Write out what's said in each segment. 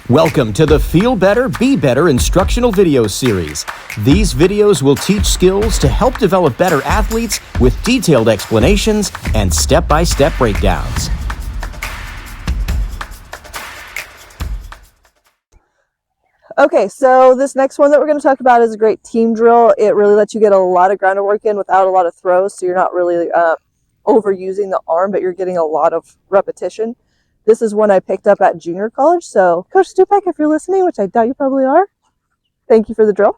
Welcome to the Feel Better, Be Better instructional video series. These videos will teach skills to help develop better athletes with detailed explanations and step-by-step breakdowns. Okay, so this next one that we're going to talk about is a great team drill. It really lets you get a lot of grounded work in without a lot of throws, so you're not really overusing the arm, but you're getting a lot of repetition. This is one I picked up at junior college, so Coach Stupak, if you're listening, which I doubt you probably are, thank you for the drill.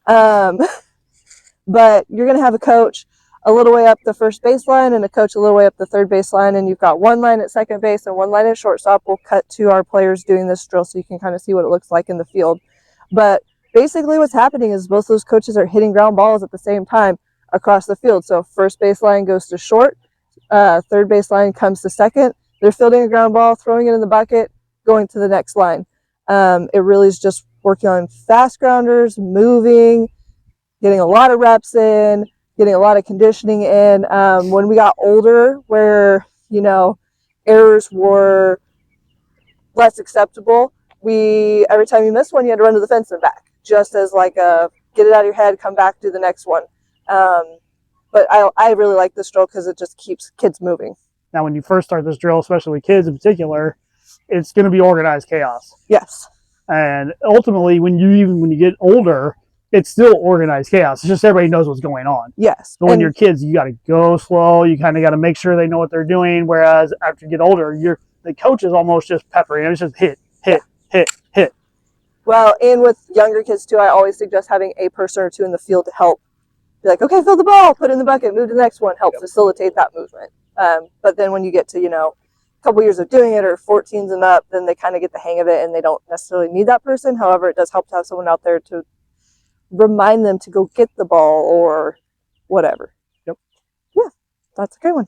But you're going to have a coach a little way up the first baseline and a coach a little way up the third baseline, and you've got one line at second base and one line at shortstop. We'll cut to our players doing this drill so you can kind of see what it looks like in the field. But basically what's happening is both those coaches are hitting ground balls at the same time across the field. So first baseline goes to short, third baseline comes to second. They're fielding a ground ball, throwing it in the bucket, going to the next line. It really is just working on fast grounders, moving, getting a lot of reps in, getting a lot of conditioning in. When we got older, where, errors were less acceptable, every time you missed one, you had to run to the fence and back, just as like get it out of your head, come back, do the next one. But I really like this drill because it just keeps kids moving. Now, when you first start this drill, especially with kids in particular, it's going to be organized chaos. Yes. And ultimately, when you get older, it's still organized chaos. It's just everybody knows what's going on. Yes. But when you're kids, you got to go slow. You kind of got to make sure they know what they're doing. Whereas after you get older, the coach is almost just peppering. It's just hit. Well, and with younger kids too, I always suggest having a person or two in the field to help. Be like, okay, fill the ball, put it in the bucket, move to the next one, help facilitate that movement. But then when you get to, a couple years of doing it, or 14s and up, then they kind of get the hang of it and they don't necessarily need that person. However, it does help to have someone out there to remind them to go get the ball or whatever. Yep. Yeah, that's a good one.